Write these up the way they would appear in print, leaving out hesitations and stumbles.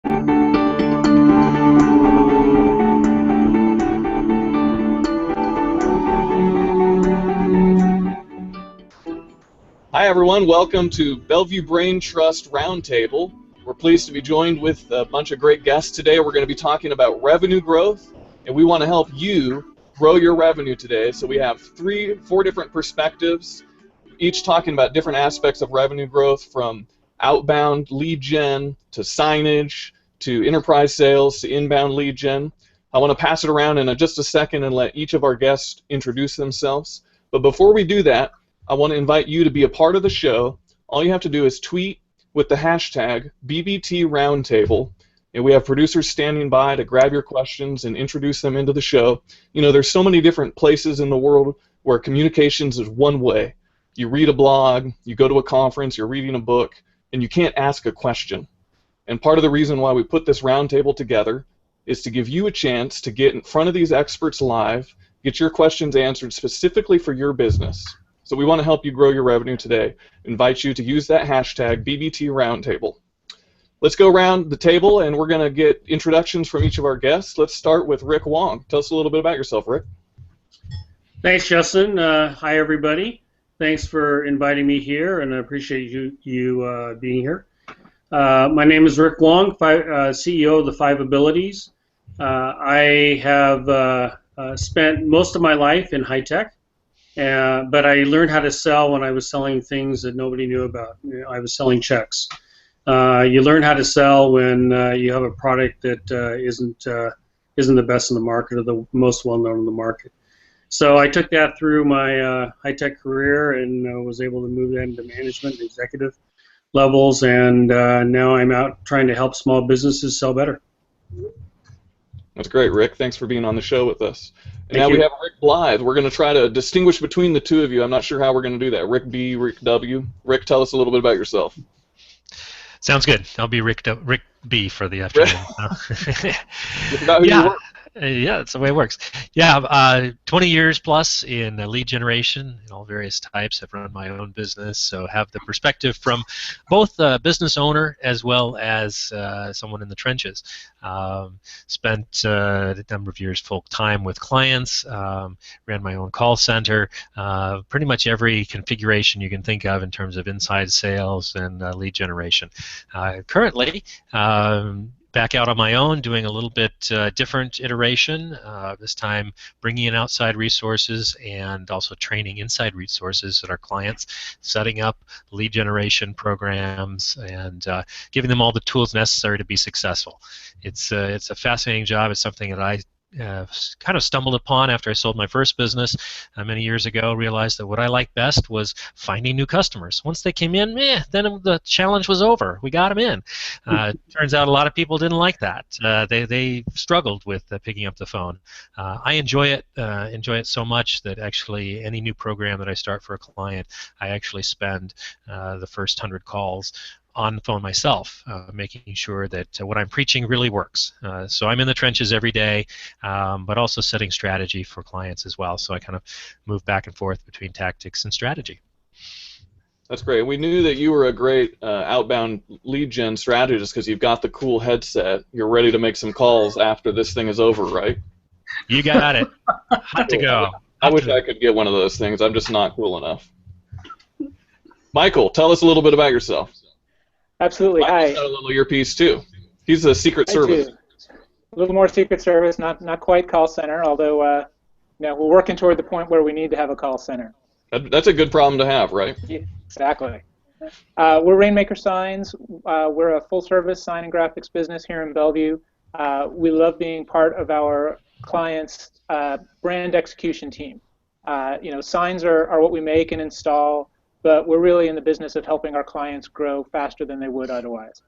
Hi everyone, welcome to Bellevue Brain Trust Roundtable. We're pleased to be joined with a bunch of great guests today. We're going to be talking about revenue growth, and we want to help you grow your revenue today. So we have four different perspectives, each talking about different aspects of revenue growth, from outbound lead gen to signage to enterprise sales to inbound lead gen. I want to pass it around in just a second and let each of our guests introduce themselves. But before we do that, I want to invite you to be a part of the show. All you have to do is tweet with the hashtag BBT Roundtable, and we have producers standing by to grab your questions and introduce them into the show. You know, there's so many different places in the world where communications is one way. You read a blog, you go to a conference, you're reading a book, and you can't ask a question. And part of the reason why we put this roundtable together is to give you a chance to get in front of these experts live, get your questions answered specifically for your business. So we want to help you grow your revenue today. Invite you to use that hashtag BBT Roundtable. Let's go around the table and we're going to get introductions from each of our guests. Let's start with Rick Wong. Tell us a little bit about yourself, Rick. Thanks, Justin. Hi, everybody. Thanks for inviting me here, and I appreciate you being here. My name is Rick Wong, CEO of the 5 Abilities. I have spent most of my life in high tech. But I learned how to sell when I was selling things that nobody knew about. You know, I was selling checks. You learn how to sell when you have a product that isn't the best in the market or the most well-known in the market. So I took that through my high-tech career and was able to move that into management, executive levels, and now I'm out trying to help small businesses sell better. That's great, Rick. Thanks for being on the show with us. And Thank now you. we have Rick Blythe. We're going to try to distinguish between the two of you. I'm not sure how we're going to do that. Rick B, Rick W. Rick, tell us a little bit about yourself. Sounds good. I'll be Rick B for the afternoon. You forgot who you were. Yeah, that's the way it works. Yeah, 20 years plus in lead generation in all various types. I've run my own business, so have the perspective from both a business owner as well as someone in the trenches. Spent a number of years full time with clients, ran my own call center, pretty much every configuration you can think of in terms of inside sales and lead generation. Currently, back out on my own, doing a little bit different iteration, this time bringing in outside resources and also training inside resources at our clients, setting up lead generation programs and giving them all the tools necessary to be successful. It's a fascinating job. It's something that I kind of stumbled upon after I sold my first business many years ago. Realized that what I liked best was finding new customers. Once they came in, then the challenge was over. We got them in. Turns out a lot of people didn't like that. They struggled with picking up the phone. I enjoy it so much that actually any new program that I start for a client, I actually spend the first 100 calls on the phone myself, making sure that what I'm preaching really works. So I'm in the trenches every day, but also setting strategy for clients as well. So I kind of move back and forth between tactics and strategy. That's great. We knew that you were a great outbound lead gen strategist because you've got the cool headset. You're ready to make some calls after this thing is over, right? You got it. Hot to go. I wish I could get one of those things. I'm just not cool enough. Michael, tell us a little bit about yourself. Absolutely. Michael's got a little earpiece too. He's a Secret Service. A little more Secret Service, not quite call center, although we're working toward the point where we need to have a call center. That's a good problem to have, right? Yeah, exactly. We're Rainmaker Signs. We're a full-service sign and graphics business here in Bellevue. We love being part of our clients' brand execution team. Signs are what we make and install, but we're really in the business of helping our clients grow faster than they would otherwise.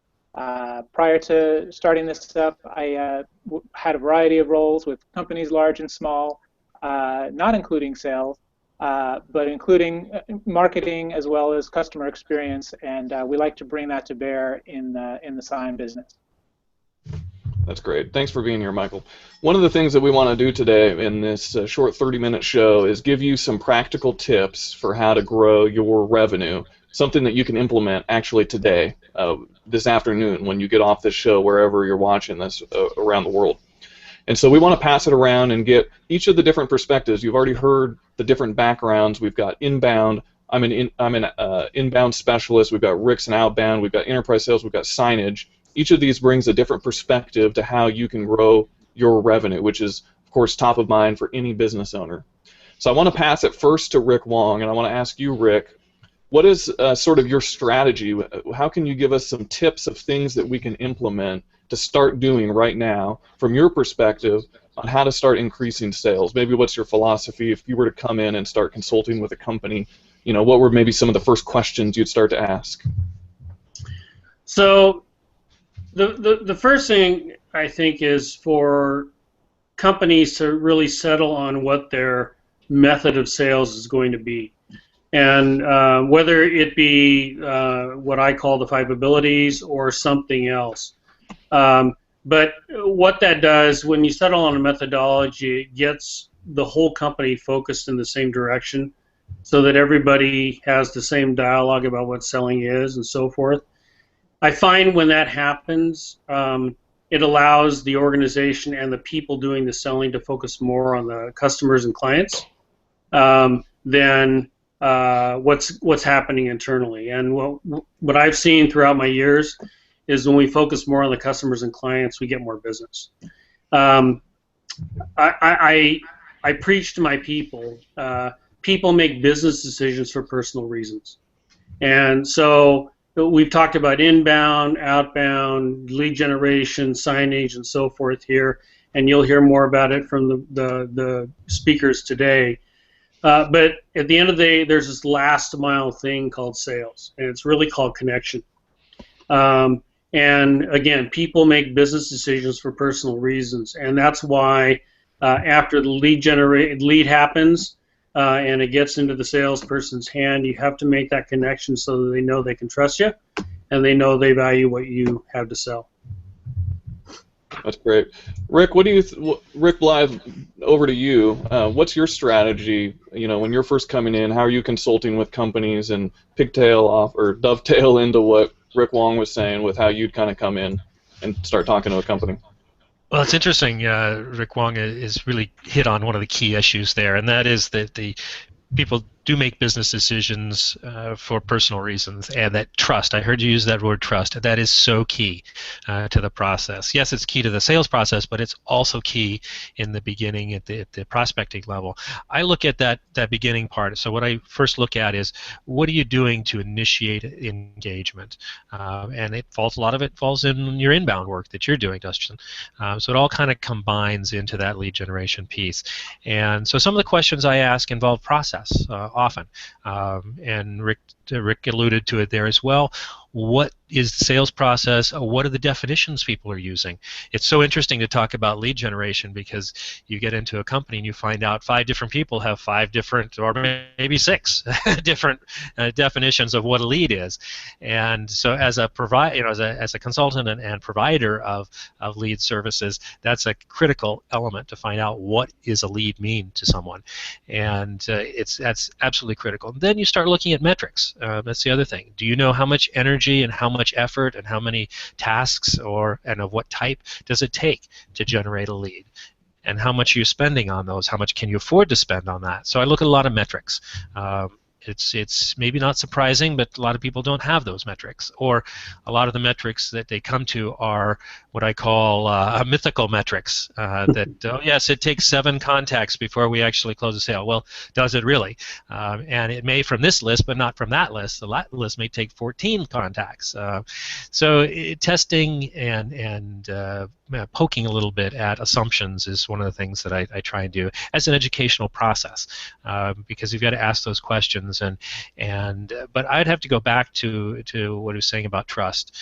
Prior to starting this stuff, I had a variety of roles with companies large and small, not including sales, but including marketing as well as customer experience, and we like to bring that to bear in the sign business. That's great. Thanks for being here, Michael. One of the things that we want to do today in this short 30-minute show is give you some practical tips for how to grow your revenue something that you can implement actually today, this afternoon, when you get off this show, wherever you're watching this around the world. And so we want to pass it around and get each of the different perspectives. You've already heard the different backgrounds. We've got inbound. I'm an inbound specialist. We've got Rick's an outbound. We've got enterprise sales. We've got signage. Each of these brings a different perspective to how you can grow your revenue, which is, of course, top of mind for any business owner. So I want to pass it first to Rick Wong, and I want to ask you, Rick, what is sort of your strategy? How can you give us some tips of things that we can implement to start doing right now, from your perspective, on how to start increasing sales? Maybe what's your philosophy if you were to come in and start consulting with a company? You know, what were maybe some of the first questions you'd start to ask? So the first thing I think is for companies to really settle on what their method of sales is going to be. And whether it be what I call the 5 abilities or something else. But what that does, when you settle on a methodology, it gets the whole company focused in the same direction so that everybody has the same dialogue about what selling is and so forth. I find when that happens, it allows the organization and the people doing the selling to focus more on the customers and clients than what's happening internally. And what I've seen throughout my years is when we focus more on the customers and clients, we get more business. I preach to my people. People make business decisions for personal reasons, and so we've talked about inbound, outbound, lead generation, signage, and so forth here, and you'll hear more about it from the speakers today. But at the end of the day, there's this last mile thing called sales, and it's really called connection. And again, people make business decisions for personal reasons, and that's why after the lead happens and it gets into the salesperson's hand, you have to make that connection so that they know they can trust you and they know they value what you have to sell. That's great. Rick, Rick Blythe, over to you. What's your strategy, you know, when you're first coming in? How are you consulting with companies and pigtail off or dovetail into what Rick Wong was saying with how you'd kind of come in and start talking to a company? Well, it's interesting. Rick Wong is really hit on one of the key issues there, and that is that the people do make business decisions for personal reasons, and that trust. I heard you use that word trust. That is so key to the process. Yes, it's key to the sales process, but it's also key in the beginning at the prospecting level. I look at that beginning part. So what I first look at is, what are you doing to initiate engagement? And a lot of it falls in your inbound work that you're doing, Dustin. So it all kind of combines into that lead generation piece. And so some of the questions I ask involve process. Often, and Rick alluded to it there as well. What is the sales process? What are the definitions people are using? It's so interesting to talk about lead generation because you get into a company and you find out 5 different people have 5 different, or maybe 6 different definitions of what a lead is. And so, as a as a consultant and provider of lead services, that's a critical element to find out what is a lead mean to someone, and that's absolutely critical. And then you start looking at metrics. That's the other thing. Do you know how much energy and how much effort and how many tasks and of what type does it take to generate a lead? And how much are you spending on those? How much can you afford to spend on that? So I look at a lot of metrics. It's maybe not surprising, but a lot of people don't have those metrics, or a lot of the metrics that they come to are what I call mythical metrics. Oh yes, it takes 7 contacts before we actually close a sale. Well, does it really? And it may from this list, but not from that list. The list may take 14 contacts. So testing and poking a little bit at assumptions is one of the things that I try and do as an educational process, because you've got to ask those questions. But I'd have to go back to what I was saying about trust.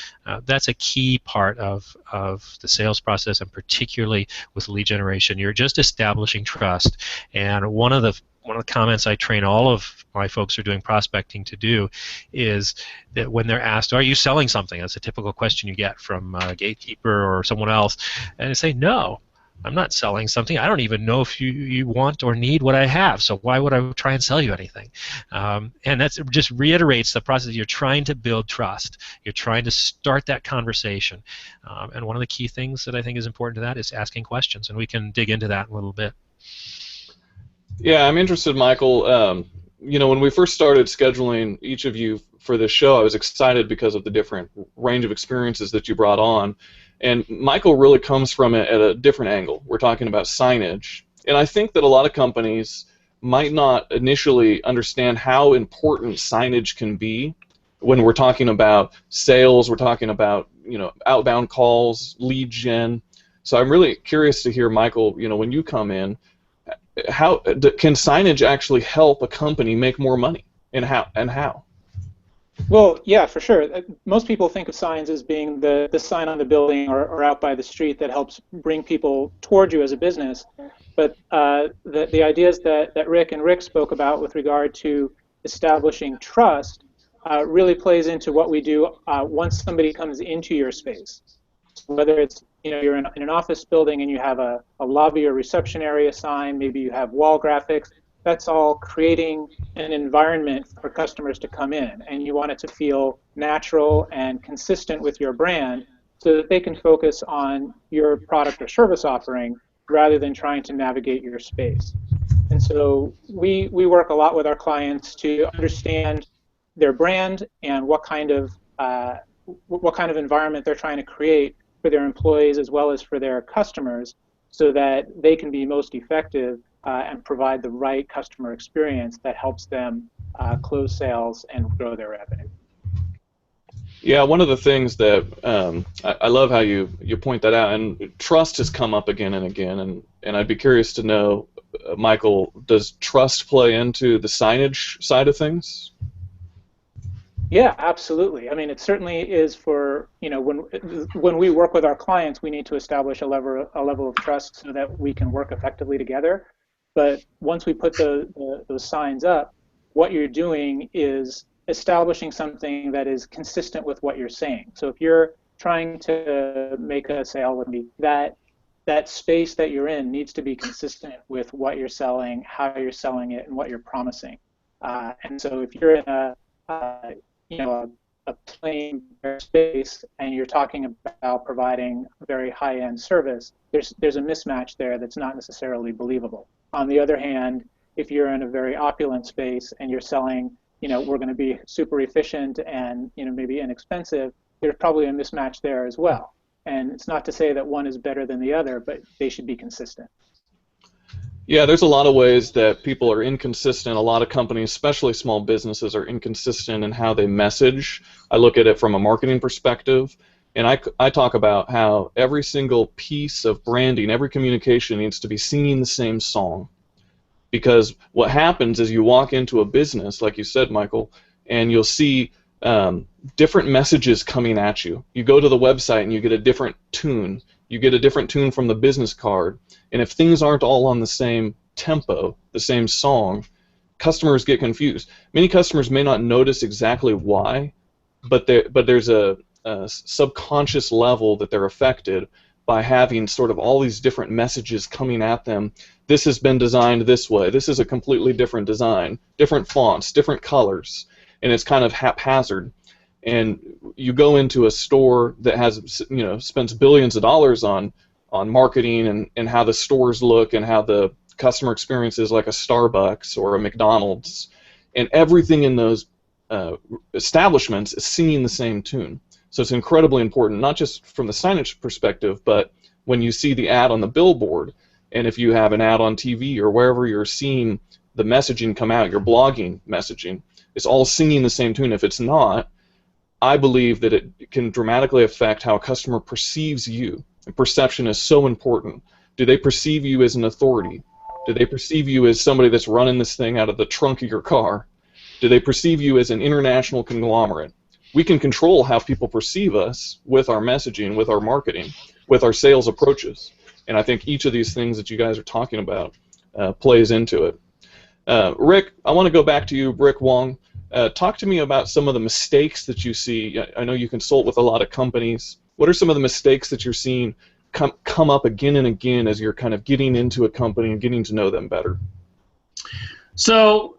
That's a key part of the sales process, and particularly with lead generation. You're just establishing trust. And one of the comments I train all of my folks who are doing prospecting to do is that when they're asked, "Are you selling something?" That's a typical question you get from a gatekeeper or someone else, and they say, "No, I'm not selling something. I don't even know if you want or need what I have, so why would I try and sell you anything? And that just reiterates the process. You're trying to build trust. You're trying to start that conversation. And one of the key things that I think is important to that is asking questions, and we can dig into that in a little bit. Yeah, I'm interested, Michael. When we first started scheduling each of you for this show, I was excited because of the different range of experiences that you brought on. And Michael really comes from it at a different angle. We're talking about signage. And I think that a lot of companies might not initially understand how important signage can be when we're talking about sales, we're talking about, outbound calls, lead gen. So I'm really curious to hear, Michael, when you come in, how can signage actually help a company make more money, and how? Well, yeah, for sure. Most people think of signs as being the sign on the building or out by the street that helps bring people toward you as a business. But the ideas that Rick and Rick spoke about with regard to establishing trust really plays into what we do once somebody comes into your space. Whether it's you're in an office building and you have a lobby or reception area sign, maybe you have wall graphics. That's all creating an environment for customers to come in, and you want it to feel natural and consistent with your brand so that they can focus on your product or service offering rather than trying to navigate your space. And so we work a lot with our clients to understand their brand and what kind of environment they're trying to create for their employees as well as for their customers so that they can be most effective and provide the right customer experience that helps them close sales and grow their revenue. Yeah, one of the things that I love how you point that out, and trust has come up again and again, and I'd be curious to know, Michael, does trust play into the signage side of things? Yeah, absolutely. I mean, it certainly is for, when we work with our clients, we need to establish a level of trust so that we can work effectively together. But once we put those signs up, what you're doing is establishing something that is consistent with what you're saying. So if you're trying to make a sale, that space that you're in needs to be consistent with what you're selling, how you're selling it, and what you're promising. And so if you're in a plain space and you're talking about providing a very high-end service, there's a mismatch there that's not necessarily believable. On the other hand, if you're in a very opulent space and you're selling, we're going to be super efficient and maybe inexpensive, there's probably a mismatch there as well. And it's not to say that one is better than the other, but they should be consistent. Yeah, there's a lot of ways that people are inconsistent. A lot of companies, especially small businesses, are inconsistent in how they message. I look at it from a marketing perspective, and I talk about how every single piece of branding, every communication needs to be singing the same song. Because what happens is you walk into a business, like you said, Michael, and you'll see different messages coming at you. You go to the website and you get a different tune. You get a different tune from the business card. And if things aren't all on the same tempo, the same song, customers get confused. Many customers may not notice exactly why, but there's a subconscious level that they're affected by having sort of all these different messages coming at them. This has been designed this way. This is a completely different design, different fonts, different colors, and it's kind of haphazard. And you go into a store that has, spends billions of dollars on marketing and how the stores look and how the customer experience is like a Starbucks or a McDonald's, and everything in those establishments is singing the same tune. So it's incredibly important, not just from the signage perspective, but when you see the ad on the billboard, and if you have an ad on TV or wherever you're seeing the messaging come out, your blogging messaging, it's all singing the same tune. If it's not, I believe that it can dramatically affect how a customer perceives you. And perception is so important. Do they perceive you as an authority? Do they perceive you as somebody that's running this thing out of the trunk of your car? Do they perceive you as an international conglomerate? We can control how people perceive us with our messaging, with our marketing, with our sales approaches. And I think each of these things that you guys are talking about plays into it. Rick, I want to go back to you, Rick Wong. Talk to me about some of the mistakes that you see. I know you consult with a lot of companies. What are some of the mistakes that you're seeing come up again and again as you're kind of getting into a company and getting to know them better? So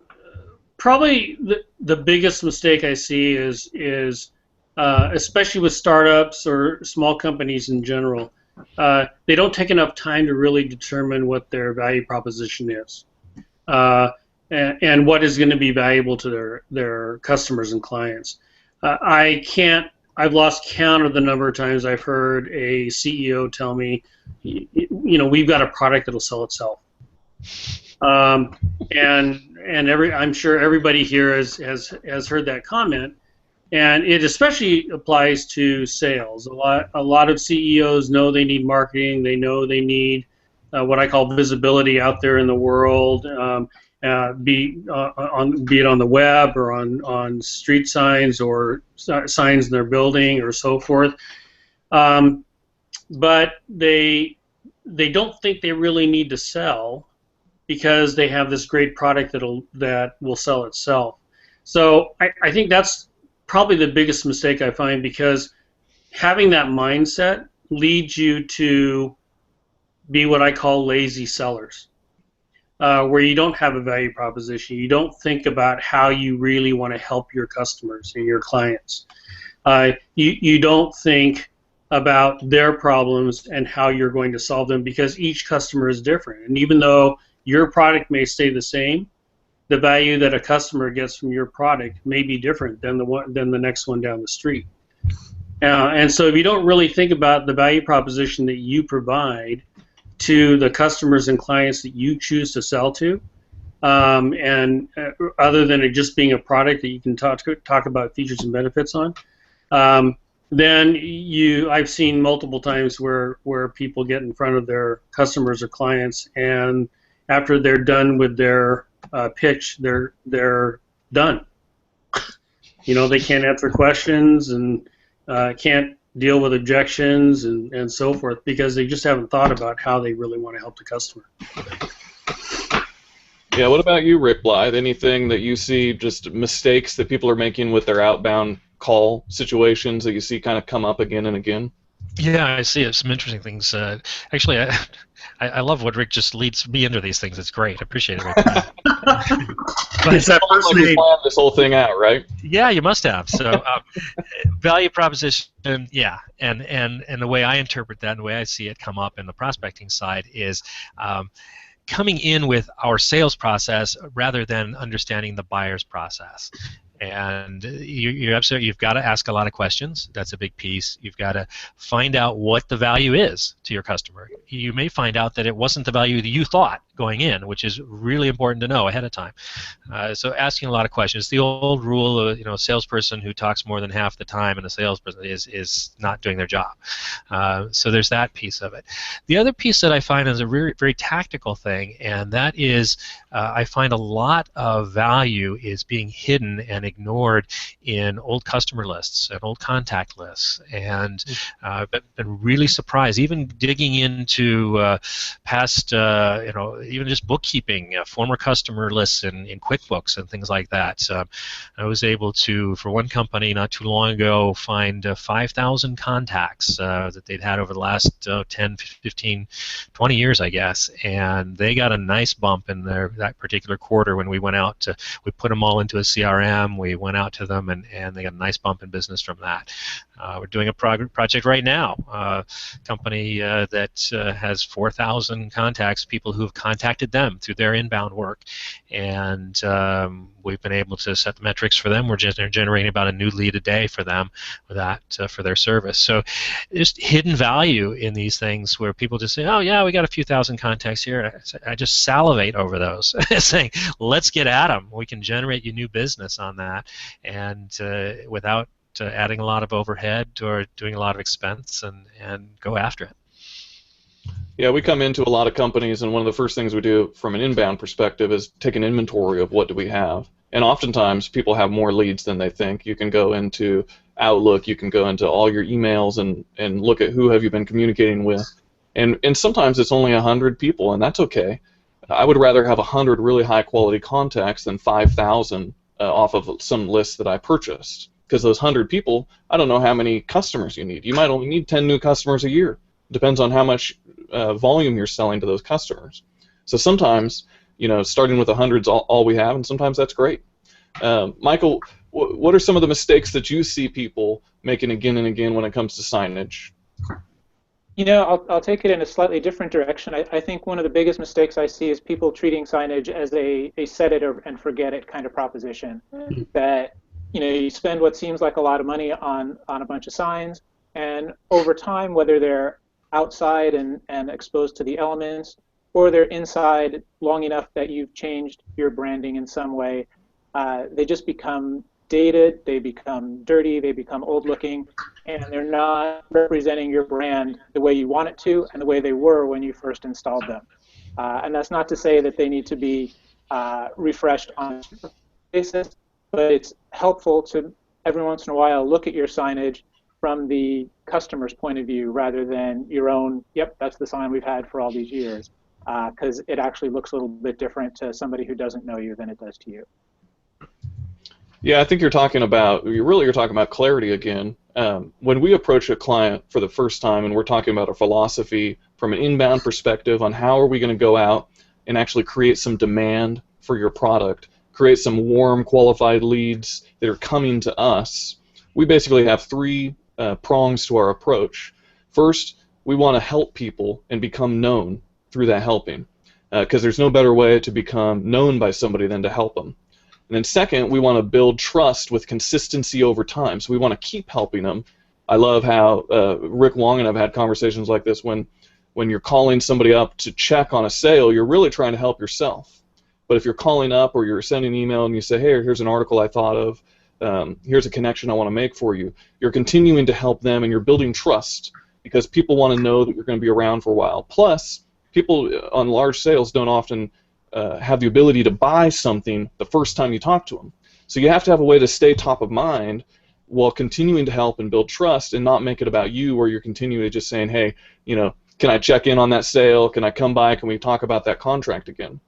probably the biggest mistake I see is especially with startups or small companies in general, they don't take enough time to really determine what their value proposition is, and what is going to be valuable to their customers and clients. I've lost count of the number of times I've heard a CEO tell me, we've got a product that'll sell itself. I'm sure everybody here has heard that comment, and it especially applies to sales. A lot of CEOs know they need marketing. They know they need what I call visibility out there in the world, be it on the web or on street signs or signs in their building or so forth. But they don't think they really need to sell, because they have this great product that will sell itself. So I think that's probably the biggest mistake I find, because having that mindset leads you to be what I call lazy sellers, where you don't have a value proposition. You don't think about how you really want to help your customers and your clients. You don't think about their problems and how you're going to solve them, because each customer is different. And even though your product may stay the same, the value that a customer gets from your product may be different than the next one down the street. And so if you don't really think about the value proposition that you provide to the customers and clients that you choose to sell to, and other than it just being a product that you can talk about features and benefits on, then I've seen multiple times where people get in front of their customers or clients, and after they're done with their pitch, they're done. They can't answer questions and can't deal with objections and so forth, because they just haven't thought about how they really want to help the customer. Yeah, what about you, Rick Blythe? Anything that you see, just mistakes that people are making with their outbound call situations that you see kind of come up again and again? Yeah, I see some interesting things. Actually, I love what Rick just leads me into these things. It's great. I appreciate it, Rick. But it's that person who planned this whole thing out, right? Yeah, you must have. So, value proposition, yeah, and the way I interpret that and the way I see it come up in the prospecting side is coming in with our sales process rather than understanding the buyer's process. And you're absolutely, you've got to ask a lot of questions. That's a big piece. You've got to find out what the value is to your customer. You may find out that it wasn't the value that you thought going in, which is really important to know ahead of time. So asking a lot of questions. The old rule of, a salesperson who talks more than half the time and a salesperson is not doing their job. So there's that piece of it. The other piece that I find is a very, very tactical thing, and that is I find a lot of value is being hidden and ignored in old customer lists and old contact lists, and I've been really surprised, even digging into past, even just bookkeeping, former customer lists in QuickBooks and things like that. I was able to, for one company not too long ago, find 5,000 contacts that they'd had over the last 10, 15, 20 years, I guess, and they got a nice bump in that particular quarter when we went out we put them all into a CRM. We went out to them, and they got a nice bump in business from that. We're doing a project right now, a company that has 4,000 contacts, people who have contacted them through their inbound work, and we've been able to set the metrics for them. We're generating about a new lead a day for them with that for their service. So just hidden value in these things where people just say, oh yeah, we got a few thousand contacts here. I just salivate over those, saying, let's get at them. We can generate you new business on that, and without adding a lot of overhead or doing a lot of expense, and go after it. Yeah, we come into a lot of companies, and one of the first things we do from an inbound perspective is take an inventory of what do we have. And oftentimes people have more leads than they think. You can go into Outlook, you can go into all your emails and look at who have you been communicating with. And sometimes it's only 100 people, and that's okay. I would rather have 100 really high-quality contacts than 5,000 off of some list that I purchased. Because those 100 people, I don't know how many customers you need. You might only need 10 new customers a year. Depends on how much volume you're selling to those customers. So sometimes, starting with 100's all we have, and sometimes that's great. Michael, what are some of the mistakes that you see people making again and again when it comes to signage? I'll take it in a slightly different direction. I think one of the biggest mistakes I see is people treating signage as a set it and forget it kind of proposition. That you spend what seems like a lot of money on a bunch of signs, and over time, whether they're outside and exposed to the elements, or they're inside long enough that you've changed your branding in some way, they just become dated, they become dirty, they become old looking, and they're not representing your brand the way you want it to and the way they were when you first installed them. And that's not to say that they need to be refreshed on a basis, but it's helpful to every once in a while look at your signage from the customer's point of view rather than your own, yep, that's the sign we've had for all these years, because it actually looks a little bit different to somebody who doesn't know you than it does to you. Yeah, I think you're talking about clarity again. When we approach a client for the first time and we're talking about a philosophy from an inbound perspective on how are we going to go out and actually create some demand for your product, create some warm, qualified leads that are coming to us, we basically have three prongs to our approach. First, we want to help people and become known through that helping, because there's no better way to become known by somebody than to help them. And then second, we want to build trust with consistency over time. So we want to keep helping them. I love how Rick Wong and I've had conversations like this when you're calling somebody up to check on a sale, you're really trying to help yourself. But if you're calling up or you're sending an email and you say, hey, here's an article I thought of, here's a connection I want to make for you, you're continuing to help them and you're building trust because people want to know that you're going to be around for a while. Plus, people on large sales don't often have the ability to buy something the first time you talk to them. So you have to have a way to stay top of mind while continuing to help and build trust and not make it about you where you're continually just saying, hey, can I check in on that sale? Can I come by? Can we talk about that contract again?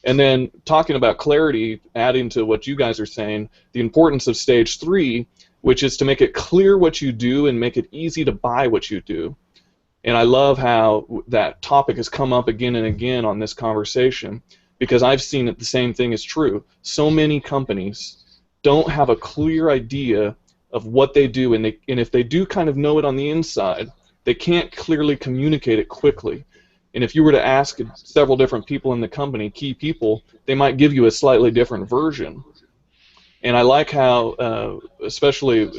And then talking about clarity, adding to what you guys are saying, the importance of stage 3, which is to make it clear what you do and make it easy to buy what you do. And I love how that topic has come up again and again on this conversation because I've seen that the same thing is true. So many companies don't have a clear idea of what they do, and if they do kind of know it on the inside, they can't clearly communicate it quickly. And if you were to ask several different people in the company, key people, they might give you a slightly different version. And I like how, especially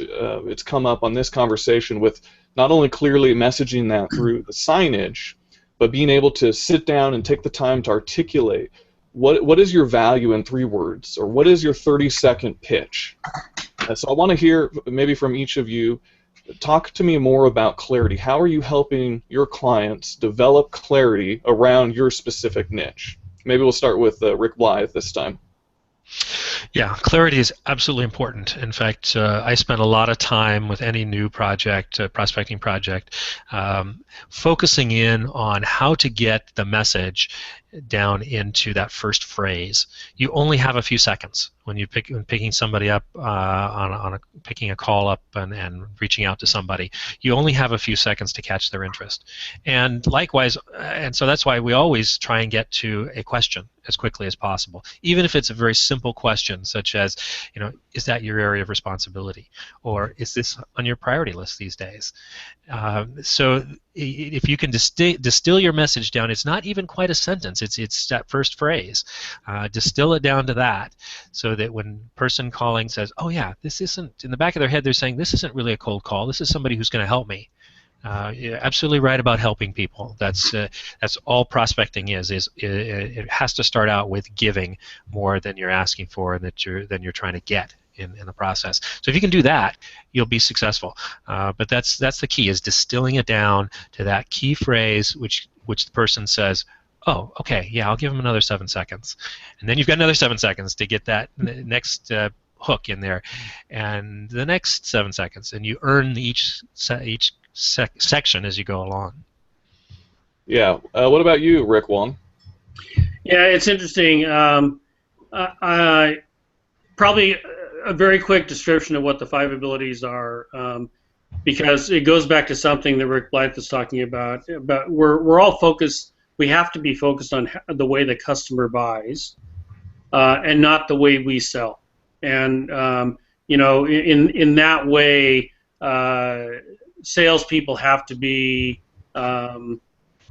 it's come up on this conversation with not only clearly messaging that through the signage, but being able to sit down and take the time to articulate what is your value in 3 words, or what is your 30-second pitch. So I want to hear maybe from each of you. Talk to me more about clarity. How are you helping your clients develop clarity around your specific niche? Maybe we'll start with Rick Blythe this time. Yeah, clarity is absolutely important. In fact, I spend a lot of time with any new project, prospecting project, focusing in on how to get the message down into that first phrase. You only have a few seconds when you're picking somebody up picking a call up and reaching out to somebody. You only have a few seconds to catch their interest. And likewise, and so that's why we always try and get to a question as quickly as possible, even if it's a very simple question, such as, is that your area of responsibility, or is this on your priority list these days? So if you can distill your message down, it's not even quite a sentence. It's that first phrase. Distill it down to that, so that when person calling says, "Oh yeah, this isn't," in the back of their head they're saying, "This isn't really a cold call. This is somebody who's going to help me." You're absolutely right about helping people. That's all prospecting is. It has to start out with giving more than you're asking for, and than you're trying to get in the process. So if you can do that, you'll be successful. But that's the key, is distilling it down to that key phrase, which the person says, "Oh, okay, yeah, I'll give them another 7 seconds," and then you've got another 7 seconds to get that next hook in there, and the next 7 seconds, and you earn each section as you go along. Yeah. What about you, Rick Wong? Yeah, it's interesting. Probably a very quick description of what the 5 abilities are. because it goes back to something that Rick Blythe was talking about. But we're all focused. We have to be focused on the way the customer buys, and not the way we sell. And in that way, salespeople have to be kind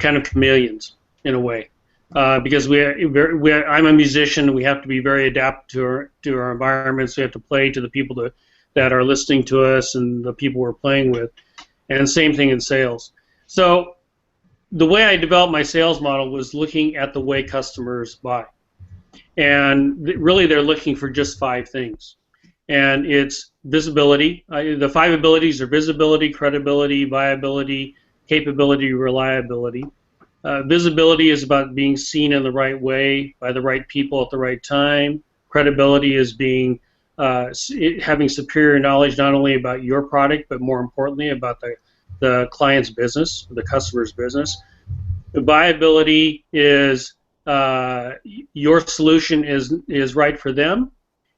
of chameleons in a way, because I'm a musician. We have to be very adaptive to our environments. We have to play to the people that are listening to us and the people we're playing with. And same thing in sales. So the way I developed my sales model was looking at the way customers buy. And really they're looking for just 5 things. And it's visibility. The 5 abilities are visibility, credibility, viability, capability, reliability. Visibility is about being seen in the right way by the right people at the right time. Credibility is having superior knowledge not only about your product, but more importantly about the client's business, the customer's business. The viability is your solution is right for them,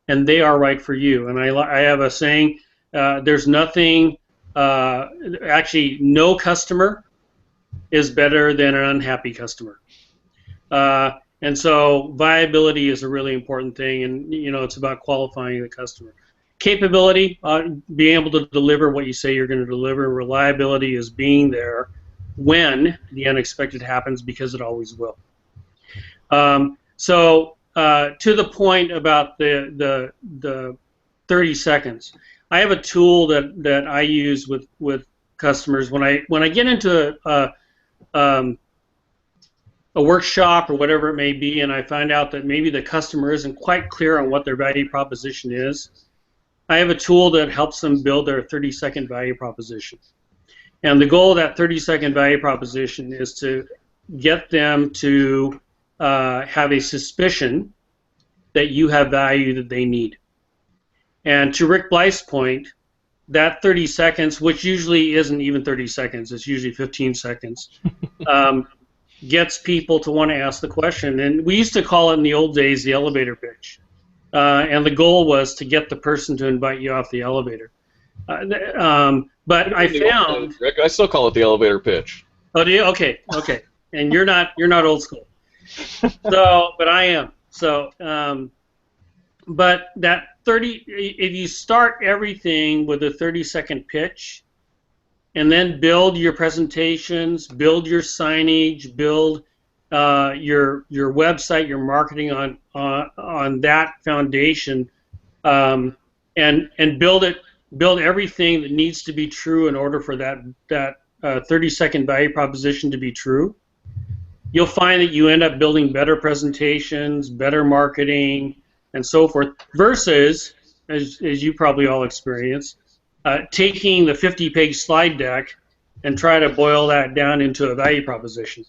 and they are right for you. And I have a saying: there's nothing. Actually, no customer is better than an unhappy customer. And so viability is a really important thing, and it's about qualifying the customer. Capability, being able to deliver what you say you're going to deliver. Reliability is being there when the unexpected happens, because it always will. So to the point about the 30 seconds, I have a tool that I use with customers when I get into a workshop or whatever it may be, and I find out that maybe the customer isn't quite clear on what their value proposition is. I have a tool that helps them build their 30-second value proposition. And the goal of that 30-second value proposition is to get them to have a suspicion that you have value that they need. And to Rick Blythe's point, that 30 seconds, which usually isn't even 30 seconds, it's usually 15 seconds, gets people to want to ask the question. And we used to call it in the old days the elevator pitch. And the goal was to get the person to invite you off the elevator. But I found, Rick, I still call it the elevator pitch. Oh, do you? Okay. And you're not old school. So, but I am. So, but that 30, if you start everything with a 30-second pitch, and then build your presentations, build your signage, build your website, your marketing on that foundation, and build everything that needs to be true in order for that 30-second value proposition to be true. You'll find that you end up building better presentations, better marketing, and so forth, versus, as you probably all experience, taking the 50-page slide deck and try to boil that down into a value proposition.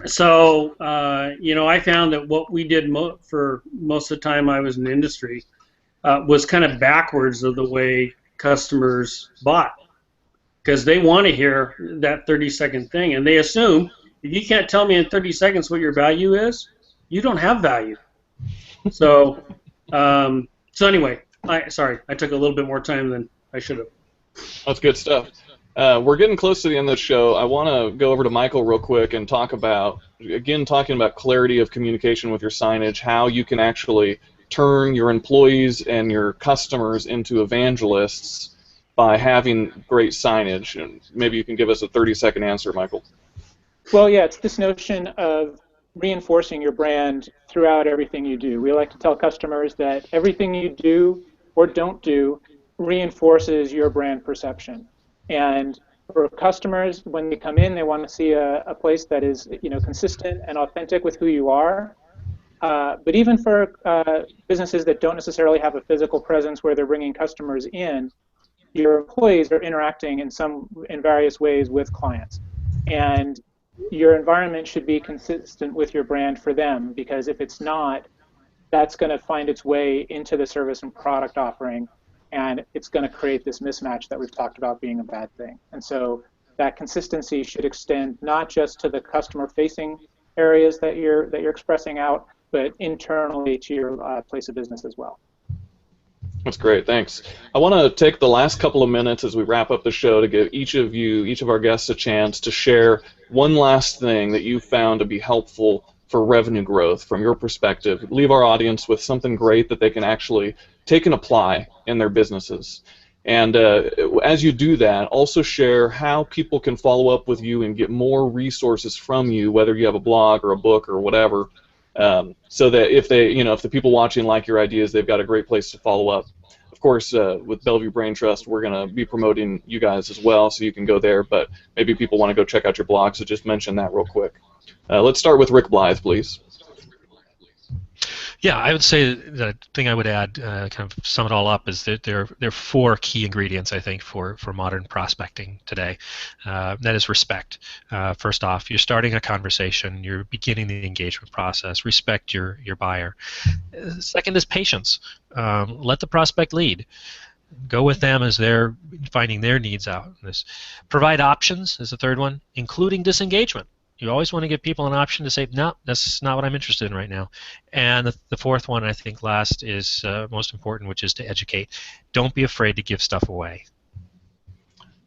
So I found that what we did for most of the time I was in the industry was kind of backwards of the way customers bought, because they want to hear that 30-second thing, and they assume if you can't tell me in 30 seconds what your value is, you don't have value. So anyway, sorry, I took a little bit more time than I should have. That's good stuff. We're getting close to the end of the show. I want to go over to Michael real quick and talking about clarity of communication with your signage, how you can actually turn your employees and your customers into evangelists by having great signage. And maybe you can give us a 30-second answer, Michael. Well, yeah, it's this notion of reinforcing your brand throughout everything you do. We like to tell customers that everything you do or don't do reinforces your brand perception. And for customers, when they come in, they want to see a place that is, consistent and authentic with who you are. But even for businesses that don't necessarily have a physical presence where they're bringing customers in, your employees are interacting in various ways with clients. And your environment should be consistent with your brand for them, because if it's not, that's going to find its way into the service and product offering, and it's going to create this mismatch that we've talked about being a bad thing. And so that consistency should extend not just to the customer-facing areas that you're expressing out, but internally to your place of business as well. That's great, thanks. I want to take the last couple of minutes as we wrap up the show to give each of our guests a chance to share one last thing that you found to be helpful for revenue growth from your perspective. Leave our audience with something great that they can actually take and apply in their businesses. And as you do that, also share how people can follow up with you and get more resources from you, whether you have a blog or a book or whatever, so that if the people watching like your ideas, they've got a great place to follow up. Of course, with Bellevue Brain Trust, we're going to be promoting you guys as well, so you can go there, but maybe people want to go check out your blog, so just mention that real quick. Let's start with Rick Blythe, please. Yeah, I would say the thing I would add, kind of sum it all up, is that there are 4 key ingredients, I think, for modern prospecting today. That is respect. First off, you're starting a conversation, you're beginning the engagement process. Respect your buyer. Second is patience. Let the prospect lead. Go with them as they're finding their needs out. Provide options is the third one, including disengagement. You always want to give people an option to say, no, that's not what I'm interested in right now. And the fourth one, I think last, is most important, which is to educate. Don't be afraid to give stuff away.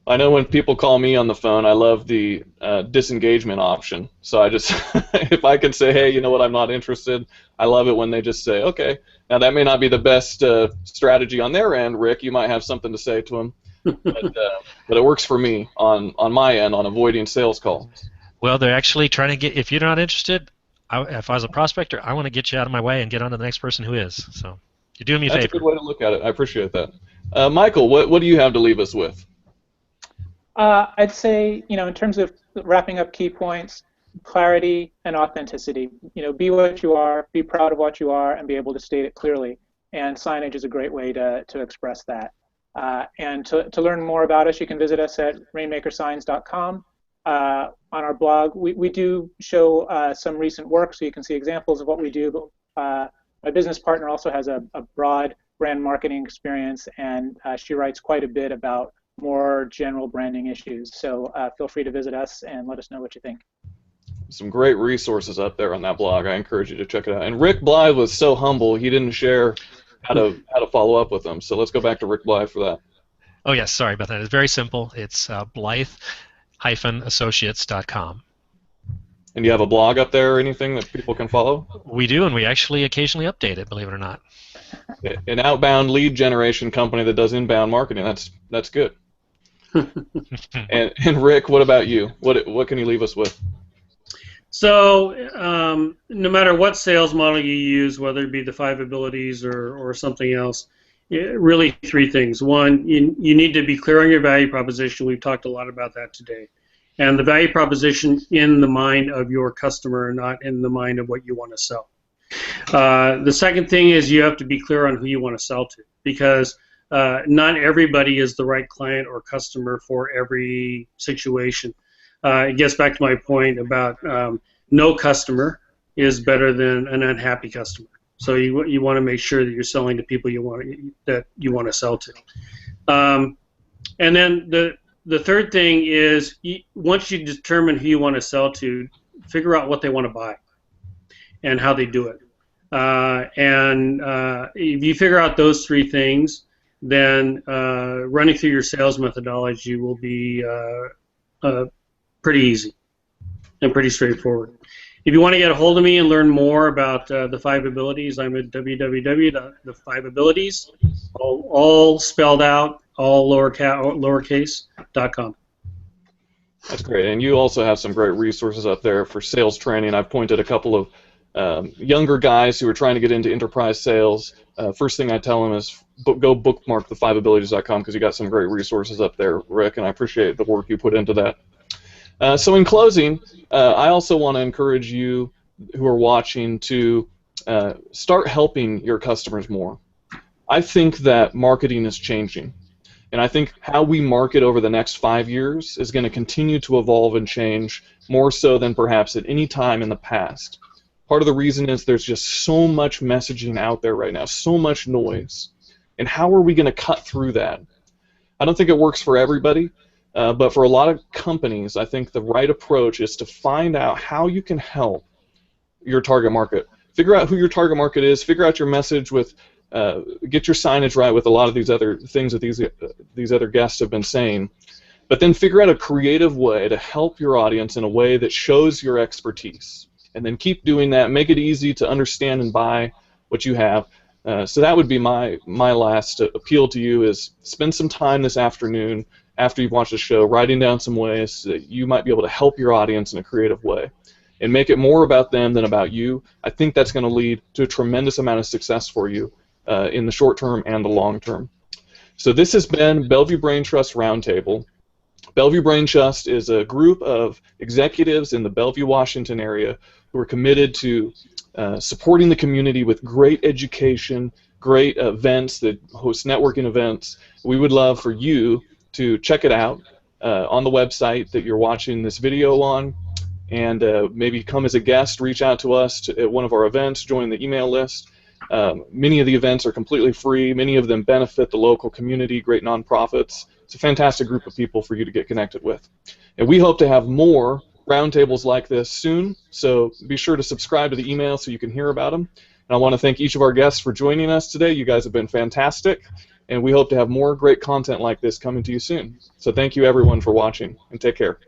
I know when people call me on the phone, I love the disengagement option. So I just, if I can say, hey, you know what, I'm not interested, I love it when they just say, okay. Now that may not be the best strategy on their end, Rick. You might have something to say to them, but it works for me on my end on avoiding sales calls. Well, they're actually trying to get, if you're not interested, if I was a prospector, I want to get you out of my way and get on to the next person who is. So you're doing me a favor. That's a good way to look at it. I appreciate that. Michael, what do you have to leave us with? I'd say, in terms of wrapping up key points, clarity and authenticity. Be what you are, be proud of what you are, and be able to state it clearly. And signage is a great way to express that. And to learn more about us, you can visit us at rainmakersigns.com. On our blog, we do show some recent work, so you can see examples of what we do. But my business partner also has a broad brand marketing experience, and she writes quite a bit about more general branding issues. So feel free to visit us and let us know what you think. Some great resources up there on that blog. I encourage you to check it out. And Rick Blythe was so humble; he didn't share how to follow up with them. So let's go back to Rick Blythe for that. Oh yes, sorry about that. It's very simple. It's Blythe-associates.com. And you have a blog up there or anything that people can follow? We do, and we actually occasionally update it, believe it or not. An outbound lead generation company that does inbound marketing. That's good. and Rick, what about you? What can you leave us with? So no matter what sales model you use, whether it be the 5 abilities or something else, really 3 things. One, you need to be clear on your value proposition. We've talked a lot about that today. And the value proposition in the mind of your customer, not in the mind of what you want to sell. The second thing is you have to be clear on who you want to sell to, because not everybody is the right client or customer for every situation. It gets back to my point about no customer is better than an unhappy customer. So you want to make sure that you're selling to people you want to sell to. And then the third thing is, once you determine who you want to sell to, figure out what they want to buy and how they do it. And if you figure out those 3 things, then running through your sales methodology will be pretty easy and pretty straightforward. If you want to get a hold of me and learn more about the 5 abilities, I'm at www.the5abilities, all spelled out, all lowercase.com. That's great. And you also have some great resources up there for sales training. I've pointed a couple of younger guys who are trying to get into enterprise sales. First thing I tell them is go bookmark the5abilities.com, because you got some great resources up there, Rick, and I appreciate the work you put into that. So in closing, I also want to encourage you who are watching to start helping your customers more. I think that marketing is changing, and I think how we market over the next 5 years is going to continue to evolve and change more so than perhaps at any time in the past. Part of the reason is there's just so much messaging out there right now, so much noise, and how are we going to cut through that? I don't think it works for everybody. But for a lot of companies, I think the right approach is to find out how you can help your target market. Figure out who your target market is, figure out your message with get your signage right with a lot of these other things that these other guests have been saying, but then figure out a creative way to help your audience in a way that shows your expertise. And then keep doing that. Make it easy to understand and buy what you have. So that would be my last appeal to you, is spend some time this afternoon after you've watched the show writing down some ways that you might be able to help your audience in a creative way and make it more about them than about you. I think that's going to lead to a tremendous amount of success for you in the short term and the long term. So this has been Bellevue Brain Trust Roundtable. Bellevue Brain Trust is a group of executives in the Bellevue, Washington area who are committed to supporting the community with great education, great events that host networking events. We would love for you to check it out on the website that you're watching this video on, and maybe come as a guest, reach out to us at one of our events, join the email list. Many of the events are completely free. Many of them benefit the local community, great nonprofits. It's a fantastic group of people for you to get connected with. And we hope to have more roundtables like this soon, so be sure to subscribe to the email so you can hear about them. And I want to thank each of our guests for joining us today. You guys have been fantastic, and we hope to have more great content like this coming to you soon. So thank you everyone for watching, and take care.